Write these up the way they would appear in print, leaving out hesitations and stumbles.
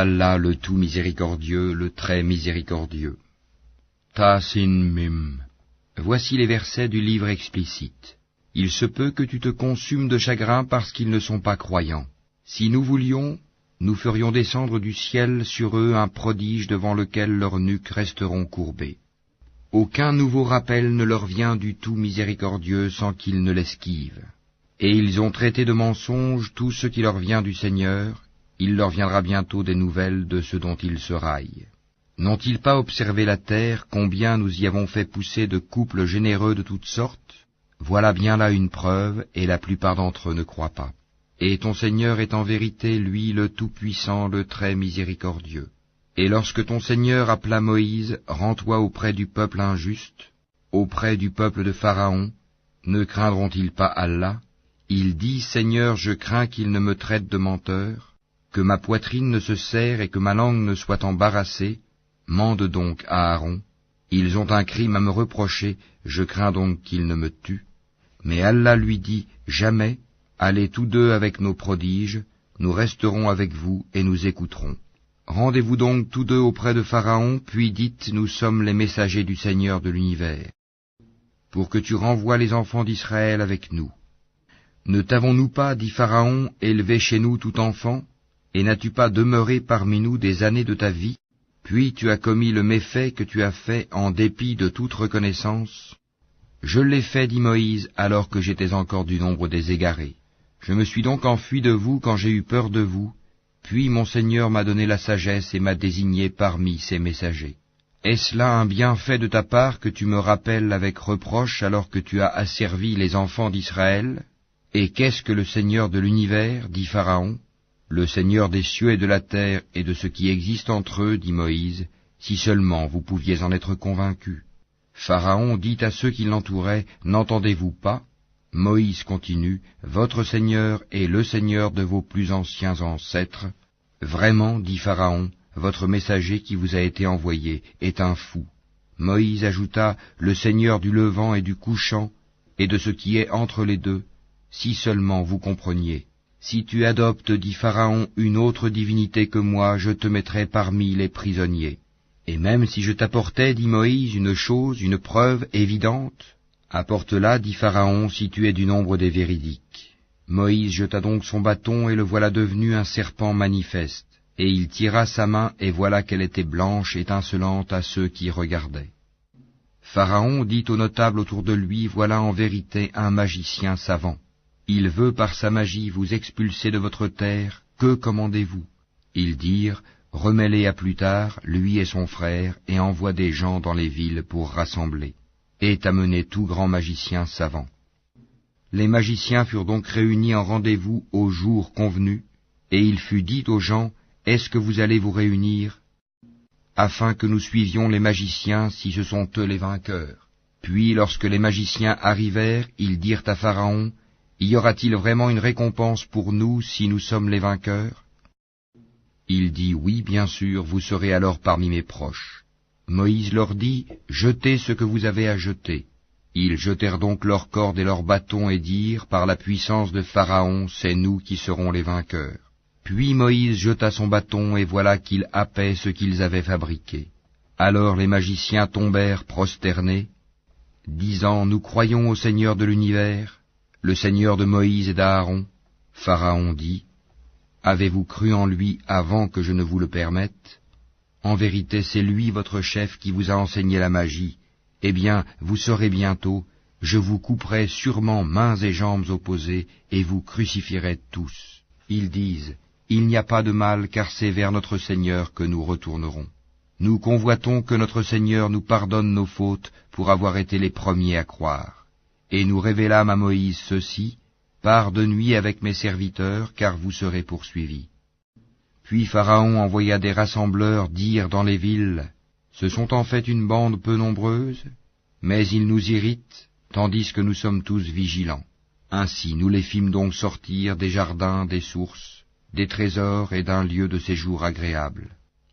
Allah le tout miséricordieux, le très miséricordieux. Ta-sin-mim. Voici les versets du livre explicite. Il se peut que tu te consumes de chagrin parce qu'ils ne sont pas croyants. Si nous voulions, nous ferions descendre du ciel sur eux un prodige devant lequel leurs nuques resteront courbées. Aucun nouveau rappel ne leur vient du tout miséricordieux sans qu'ils ne l'esquivent. Et ils ont traité de mensonge tout ce qui leur vient du Seigneur, il leur viendra bientôt des nouvelles de ce dont ils se raillent. N'ont-ils pas observé la terre, combien nous y avons fait pousser de couples généreux de toutes sortes? Voilà bien là une preuve, et la plupart d'entre eux ne croient pas. Et ton Seigneur est en vérité, lui, le Tout-Puissant, le très miséricordieux. Et lorsque ton Seigneur appela Moïse, rends-toi auprès du peuple injuste, auprès du peuple de Pharaon, ne craindront-ils pas Allah? Il dit, Seigneur, je crains qu'il ne me traite de menteur, que ma poitrine ne se serre et que ma langue ne soit embarrassée. Mande donc à Aaron. Ils ont un crime à me reprocher, je crains donc qu'ils ne me tuent. Mais Allah lui dit, jamais, allez tous deux avec nos prodiges, nous resterons avec vous et nous écouterons. Rendez-vous donc tous deux auprès de Pharaon, puis dites, nous sommes les messagers du Seigneur de l'univers, pour que tu renvoies les enfants d'Israël avec nous. Ne t'avons-nous pas, dit Pharaon, élevé chez nous tout enfant, et n'as-tu pas demeuré parmi nous des années de ta vie? Puis tu as commis le méfait que tu as fait en dépit de toute reconnaissance. Je l'ai fait, dit Moïse, alors que j'étais encore du nombre des égarés. Je me suis donc enfui de vous quand j'ai eu peur de vous, puis mon Seigneur m'a donné la sagesse et m'a désigné parmi ses messagers. Est-ce là un bienfait de ta part que tu me rappelles avec reproche alors que tu as asservi les enfants d'Israël? Et qu'est-ce que le Seigneur de l'univers, dit Pharaon? Le Seigneur des cieux et de la terre et de ce qui existe entre eux, dit Moïse, si seulement vous pouviez en être convaincus. Pharaon dit à ceux qui l'entouraient, n'entendez-vous pas? Moïse continue, votre Seigneur est le Seigneur de vos plus anciens ancêtres. Vraiment, dit Pharaon, votre messager qui vous a été envoyé est un fou. Moïse ajouta, le Seigneur du levant et du couchant, et de ce qui est entre les deux, si seulement vous compreniez. Si tu adoptes, dit Pharaon, une autre divinité que moi, je te mettrai parmi les prisonniers. Et même si je t'apportais, dit Moïse, une chose, une preuve évidente, apporte-la, dit Pharaon, si tu es du nombre des véridiques. Moïse jeta donc son bâton, et le voilà devenu un serpent manifeste. Et il tira sa main, et voilà qu'elle était blanche, étincelante à ceux qui regardaient. Pharaon dit aux notables autour de lui, voilà en vérité un magicien savant. Il veut par sa magie vous expulser de votre terre, que commandez-vous? Ils dirent, remets-les à plus tard, lui et son frère, et envoie des gens dans les villes pour rassembler. Et amener tout grand magicien savant. Les magiciens furent donc réunis en rendez-vous au jour convenu, et il fut dit aux gens, est-ce que vous allez vous réunir, afin que nous suivions les magiciens si ce sont eux les vainqueurs? Puis lorsque les magiciens arrivèrent, ils dirent à Pharaon, y aura-t-il vraiment une récompense pour nous si nous sommes les vainqueurs? Il dit, oui, bien sûr, vous serez alors parmi mes proches. Moïse leur dit, jetez ce que vous avez à jeter. Ils jetèrent donc leurs cordes et leurs bâtons et dirent, par la puissance de Pharaon, c'est nous qui serons les vainqueurs. Puis Moïse jeta son bâton et voilà qu'il happait ce qu'ils avaient fabriqué. Alors les magiciens tombèrent prosternés, disant, nous croyons au Seigneur de l'univers, le Seigneur de Moïse et d'Aaron. Pharaon dit, avez-vous cru en lui avant que je ne vous le permette? En vérité, c'est lui votre chef qui vous a enseigné la magie. Eh bien, vous saurez bientôt, je vous couperai sûrement mains et jambes opposées, et vous crucifierez tous. Ils disent, il n'y a pas de mal, car c'est vers notre Seigneur que nous retournerons. Nous convoitons que notre Seigneur nous pardonne nos fautes pour avoir été les premiers à croire. Et nous révélâmes à Moïse ceci, pars de nuit avec mes serviteurs, car vous serez poursuivis. Puis Pharaon envoya des rassembleurs dire dans les villes, ce sont en fait une bande peu nombreuse, mais ils nous irritent, tandis que nous sommes tous vigilants. Ainsi nous les fîmes donc sortir des jardins, des sources, des trésors et d'un lieu de séjour agréable.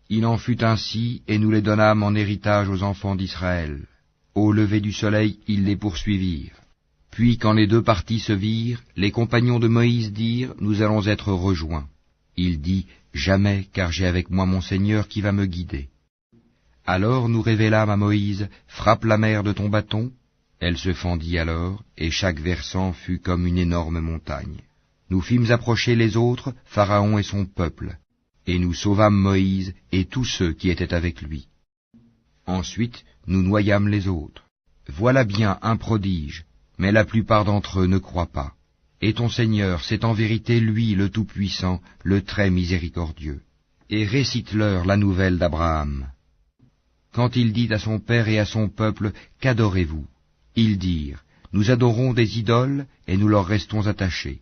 Il en fut ainsi, et nous les donnâmes en héritage aux enfants d'Israël. Au lever du soleil, ils les poursuivirent. Puis quand les deux parties se virent, les compagnons de Moïse dirent, nous allons être rejoints. Il dit, Jamais, car j'ai avec moi mon Seigneur qui va me guider. Alors nous révélâmes à Moïse, frappe la mer de ton bâton. Elle se fendit alors, et chaque versant fut comme une énorme montagne. Nous fîmes approcher les autres, Pharaon et son peuple, et nous sauvâmes Moïse et tous ceux qui étaient avec lui. Ensuite, nous noyâmes les autres. Voilà bien un prodige, mais la plupart d'entre eux ne croient pas. Et ton Seigneur, c'est en vérité lui le Tout-Puissant, le très miséricordieux. Et récite-leur la nouvelle d'Abraham. Quand il dit à son père et à son peuple, « Qu'adorez-vous » Ils dirent, « Nous adorons des idoles et nous leur restons attachés. »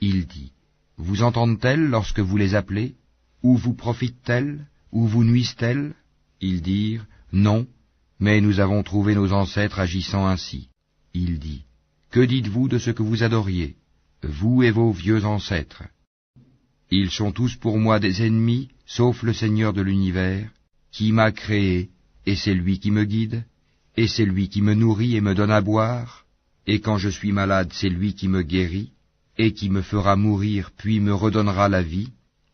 Il dit, « Vous entendent-elles lorsque vous les appelez? Ou vous profitent-elles? Ou vous nuisent-elles » Ils dirent, « Non, mais nous avons trouvé nos ancêtres agissant ainsi. » Il dit, « Que dites-vous de ce que vous adoriez, vous et vos vieux ancêtres? Ils sont tous pour moi des ennemis, sauf le Seigneur de l'univers, qui m'a créé, et c'est lui qui me guide, et c'est lui qui me nourrit et me donne à boire, et quand je suis malade, c'est lui qui me guérit, et qui me fera mourir, puis me redonnera la vie,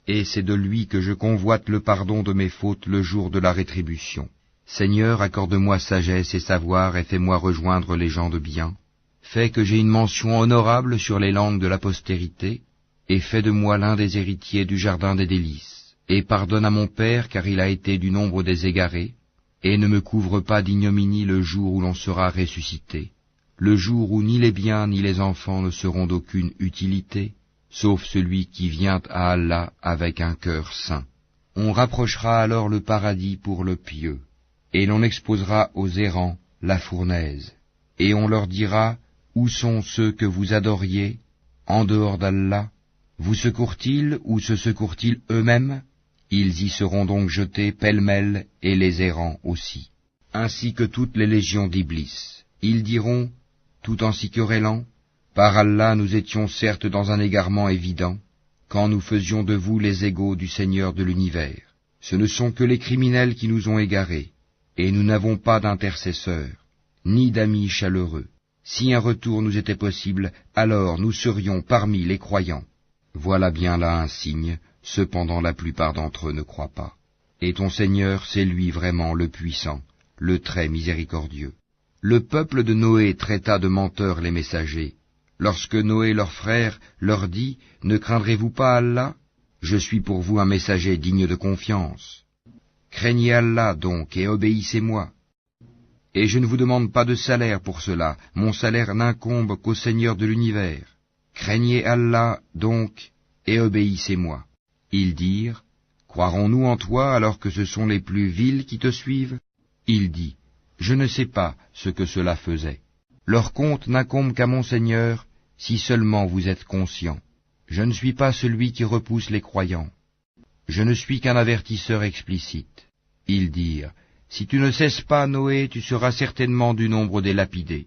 et c'est de lui que je convoite le pardon de mes fautes le jour de la rétribution. Seigneur, accorde-moi sagesse et savoir, et fais-moi rejoindre les gens de bien. Fais que j'ai une mention honorable sur les langues de la postérité, et fais de moi l'un des héritiers du jardin des délices. Et pardonne à mon père, car il a été du nombre des égarés, et ne me couvre pas d'ignominie le jour où l'on sera ressuscité, le jour où ni les biens ni les enfants ne seront d'aucune utilité, sauf celui qui vient à Allah avec un cœur saint. On rapprochera alors le paradis pour le pieux, et l'on exposera aux errants la fournaise, et on leur dira, où sont ceux que vous adoriez, en dehors d'Allah? Vous secourent-ils ou se secourent-ils eux-mêmes? Ils y seront donc jetés pêle-mêle, et les errants aussi, ainsi que toutes les légions d'Iblis. Ils diront, tout en s'y querellant, par Allah nous étions certes dans un égarement évident, quand nous faisions de vous les égaux du Seigneur de l'univers. Ce ne sont que les criminels qui nous ont égarés, et nous n'avons pas d'intercesseurs, ni d'amis chaleureux. Si un retour nous était possible, alors nous serions parmi les croyants. Voilà bien là un signe, cependant la plupart d'entre eux ne croient pas. Et ton Seigneur, c'est lui vraiment le puissant, le très miséricordieux. Le peuple de Noé traita de menteurs les messagers. Lorsque Noé leur frère leur dit, « Ne craindrez-vous pas Allah? Je suis pour vous un messager digne de confiance. Craignez Allah donc et obéissez-moi. Et je ne vous demande pas de salaire pour cela, mon salaire n'incombe qu'au Seigneur de l'univers. Craignez Allah donc et obéissez-moi. » Ils dirent, « Croirons-nous en toi alors que ce sont les plus vils qui te suivent ?» Il dit, « Je ne sais pas ce que cela faisait. Leur compte n'incombe qu'à mon Seigneur, si seulement vous êtes conscients. Je ne suis pas celui qui repousse les croyants. Je ne suis qu'un avertisseur explicite. » Ils dirent, « Si tu ne cesses pas, Noé, tu seras certainement du nombre des lapidés. »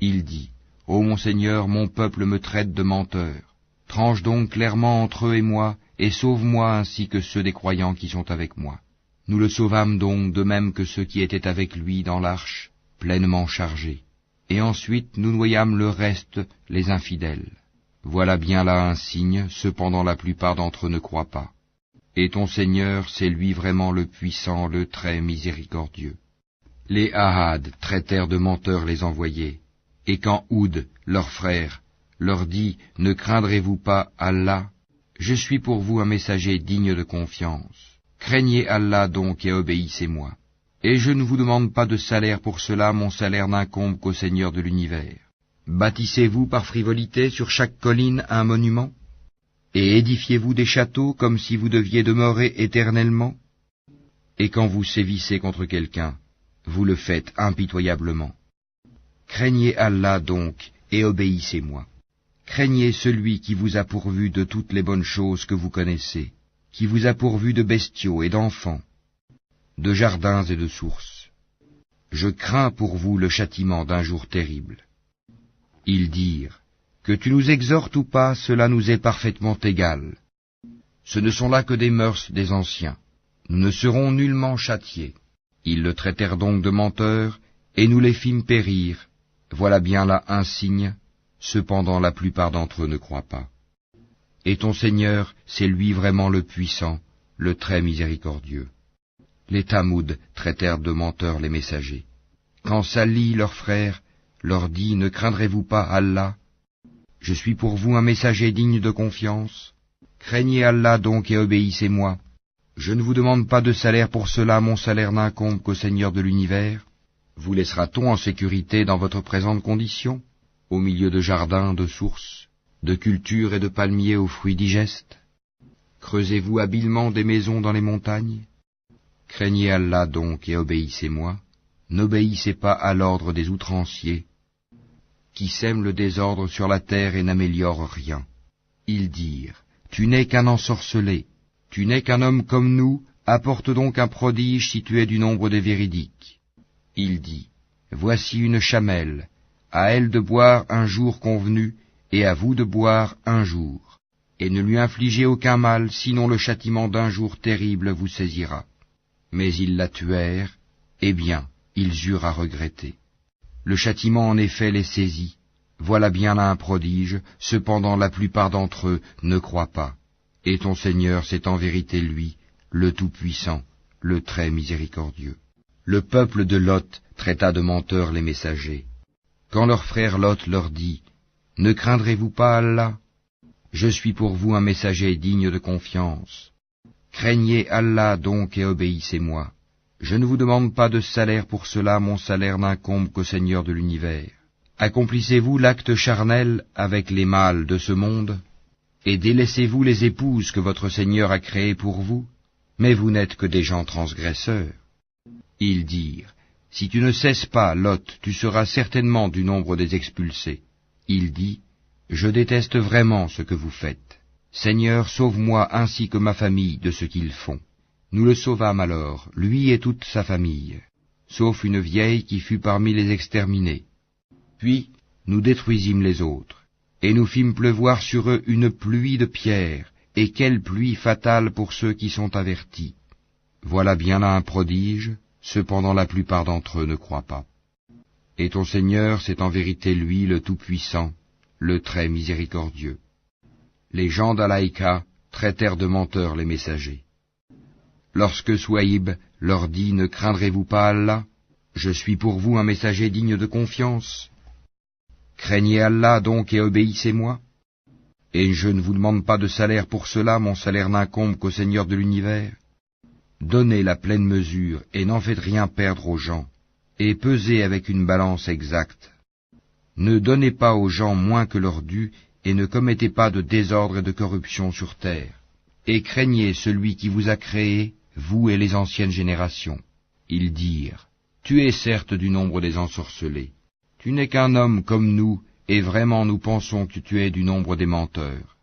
Il dit, « Ô mon Seigneur, mon peuple me traite de menteur. Tranche donc clairement entre eux et moi, et sauve-moi ainsi que ceux des croyants qui sont avec moi. » Nous le sauvâmes donc de même que ceux qui étaient avec lui dans l'arche, pleinement chargés. Et ensuite nous noyâmes le reste, les infidèles. Voilà bien là un signe, cependant la plupart d'entre eux ne croient pas. Et ton Seigneur, c'est lui vraiment le puissant, le très miséricordieux. Les Ahad traitèrent de menteurs les envoyés. Et quand Houd, leur frère, leur dit, « Ne craindrez-vous pas Allah? Je suis pour vous un messager digne de confiance. Craignez Allah donc et obéissez-moi. Et je ne vous demande pas de salaire pour cela, mon salaire n'incombe qu'au Seigneur de l'univers. Bâtissez-vous par frivolité sur chaque colline un monument? Et édifiez-vous des châteaux comme si vous deviez demeurer éternellement? Et quand vous sévissez contre quelqu'un, vous le faites impitoyablement. Craignez Allah donc et obéissez-moi. Craignez celui qui vous a pourvu de toutes les bonnes choses que vous connaissez, qui vous a pourvu de bestiaux et d'enfants, de jardins et de sources. Je crains pour vous le châtiment d'un jour terrible. » Ils dirent, « Que tu nous exhortes ou pas, cela nous est parfaitement égal. Ce ne sont là que des mœurs des anciens. Nous ne serons nullement châtiés. » Ils le traitèrent donc de menteur, et nous les fîmes périr. Voilà bien là un signe, cependant la plupart d'entre eux ne croient pas. Et ton Seigneur, c'est lui vraiment le puissant, le très miséricordieux. Les Tamouds traitèrent de menteurs les messagers. Quand Sali, leur frère, leur dit, ne craindrez-vous pas Allah? Je suis pour vous un messager digne de confiance. Craignez Allah donc et obéissez-moi. Je ne vous demande pas de salaire pour cela, mon salaire n'incombe qu'au Seigneur de l'univers. Vous laissera-t-on en sécurité dans votre présente condition, au milieu de jardins, de sources, de cultures et de palmiers aux fruits digestes? Creusez-vous habilement des maisons dans les montagnes? Craignez Allah donc et obéissez-moi. N'obéissez pas à l'ordre des outranciers, qui sèment le désordre sur la terre et n'améliorent rien. Ils dirent, tu n'es qu'un ensorcelé, tu n'es qu'un homme comme nous, apporte donc un prodige si tu es du nombre des véridiques. Il dit, voici une chamelle, à elle de boire un jour convenu, et à vous de boire un jour, et ne lui infligez aucun mal, sinon le châtiment d'un jour terrible vous saisira. Mais ils la tuèrent, eh bien, ils eurent à regretter. Le châtiment en effet les saisit. Voilà bien là un prodige, cependant la plupart d'entre eux ne croient pas. Et ton Seigneur, c'est en vérité lui, le Tout-Puissant, le très miséricordieux. Le peuple de Lot traita de menteurs les messagers. Quand leur frère Lot leur dit, ne craindrez-vous pas Allah? Je suis pour vous un messager digne de confiance. Craignez Allah donc et obéissez-moi. Je ne vous demande pas de salaire pour cela, mon salaire n'incombe qu'au Seigneur de l'univers. Accomplissez-vous l'acte charnel avec les mâles de ce monde, et délaissez-vous les épouses que votre Seigneur a créées pour vous, mais vous n'êtes que des gens transgresseurs. Ils dirent, si tu ne cesses pas, Lot, tu seras certainement du nombre des expulsés. Il dit, je déteste vraiment ce que vous faites. Seigneur, sauve-moi ainsi que ma famille de ce qu'ils font. Nous le sauvâmes alors, lui et toute sa famille, sauf une vieille qui fut parmi les exterminés. Puis nous détruisîmes les autres, et nous fîmes pleuvoir sur eux une pluie de pierres, et quelle pluie fatale pour ceux qui sont avertis. Voilà bien là un prodige, cependant la plupart d'entre eux ne croient pas. Et ton Seigneur, c'est en vérité lui le Tout-Puissant, le très miséricordieux. Les gens d'Alaïka traitèrent de menteurs les messagers. Lorsque Souaïb leur dit, ne craindrez-vous pas Allah? Je suis pour vous un messager digne de confiance. Craignez Allah donc et obéissez-moi. Et je ne vous demande pas de salaire pour cela, mon salaire n'incombe qu'au Seigneur de l'univers. Donnez la pleine mesure et n'en faites rien perdre aux gens, et pesez avec une balance exacte. Ne donnez pas aux gens moins que leur dû, et ne commettez pas de désordre et de corruption sur terre. Et craignez celui qui vous a créé, vous et les anciennes générations. Ils dirent, tu es certes du nombre des ensorcelés. Tu n'es qu'un homme comme nous, et vraiment nous pensons que tu es du nombre des menteurs.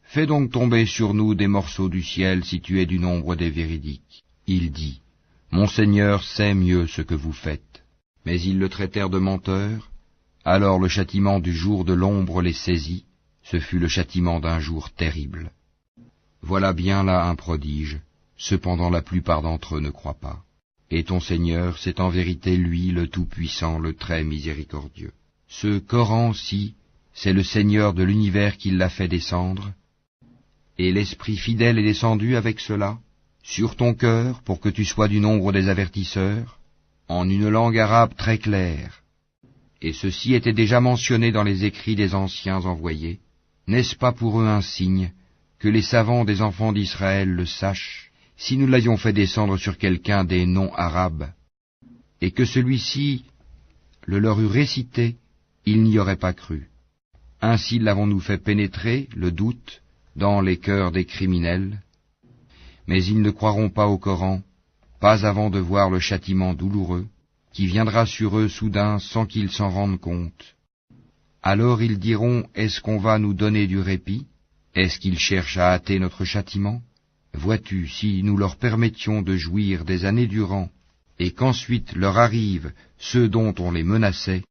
Fais donc tomber sur nous des morceaux du ciel si tu es du nombre des véridiques. Il dit, mon Seigneur sait mieux ce que vous faites. Mais ils le traitèrent de menteur. Alors le châtiment du jour de l'ombre les saisit, ce fut le châtiment d'un jour terrible. Voilà bien là un prodige, cependant la plupart d'entre eux ne croient pas. Et ton Seigneur, c'est en vérité lui le Tout-Puissant, le très miséricordieux. Ce Coran-ci, c'est le Seigneur de l'univers qui l'a fait descendre, et l'Esprit fidèle est descendu avec cela, sur ton cœur, pour que tu sois du nombre des avertisseurs, en une langue arabe très claire. Et ceci était déjà mentionné dans les écrits des anciens envoyés. N'est-ce pas pour eux un signe, que les savants des enfants d'Israël le sachent, si nous l'avions fait descendre sur quelqu'un des noms arabes, et que celui-ci le leur eût récité, ils n'y auraient pas cru. Ainsi l'avons-nous fait pénétrer, le doute, dans les cœurs des criminels. Mais ils ne croiront pas au Coran, pas avant de voir le châtiment douloureux, qui viendra sur eux soudain sans qu'ils s'en rendent compte. Alors ils diront, est-ce qu'on va nous donner du répit? Est-ce qu'ils cherchent à hâter notre châtiment? Vois-tu, si nous leur permettions de jouir des années durant, et qu'ensuite leur arrivent ceux dont on les menaçait,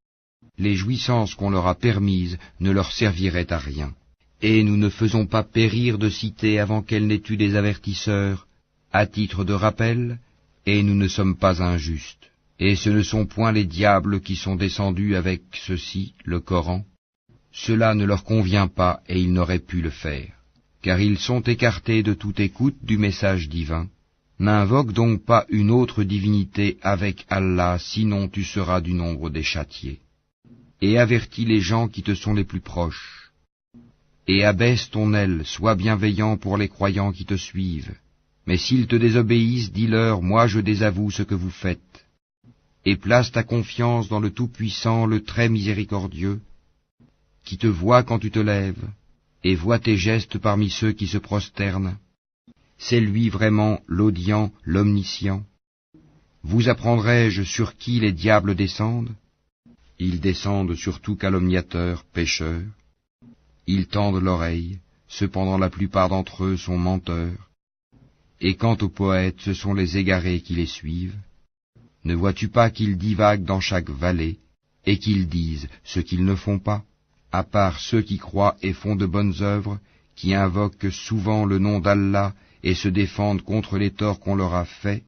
les jouissances qu'on leur a permises ne leur serviraient à rien. Et nous ne faisons pas périr de cité avant qu'elle n'ait eu des avertisseurs, à titre de rappel, et nous ne sommes pas injustes. Et ce ne sont point les diables qui sont descendus avec ceci, le Coran. Cela ne leur convient pas et ils n'auraient pu le faire. car ils sont écartés de toute écoute du message divin. N'invoque donc pas une autre divinité avec Allah, sinon tu seras du nombre des châtiés. Et avertis les gens qui te sont les plus proches. Et abaisse ton aile, sois bienveillant pour les croyants qui te suivent. Mais s'ils te désobéissent, dis-leur, moi je désavoue ce que vous faites. Et place ta confiance dans le Tout-Puissant, le Très Miséricordieux, qui te voit quand tu te lèves, et voit tes gestes parmi ceux qui se prosternent. C'est lui vraiment l'audient, l'omniscient. Vous apprendrai-je sur qui les diables descendent? Ils descendent sur tout calomniateur, pécheur. Ils tendent l'oreille, cependant la plupart d'entre eux sont menteurs. Et quant aux poètes, ce sont les égarés qui les suivent. Ne vois-tu pas qu'ils divaguent dans chaque vallée, et qu'ils disent ce qu'ils ne font pas, à part ceux qui croient et font de bonnes œuvres, qui invoquent souvent le nom d'Allah et se défendent contre les torts qu'on leur a faits?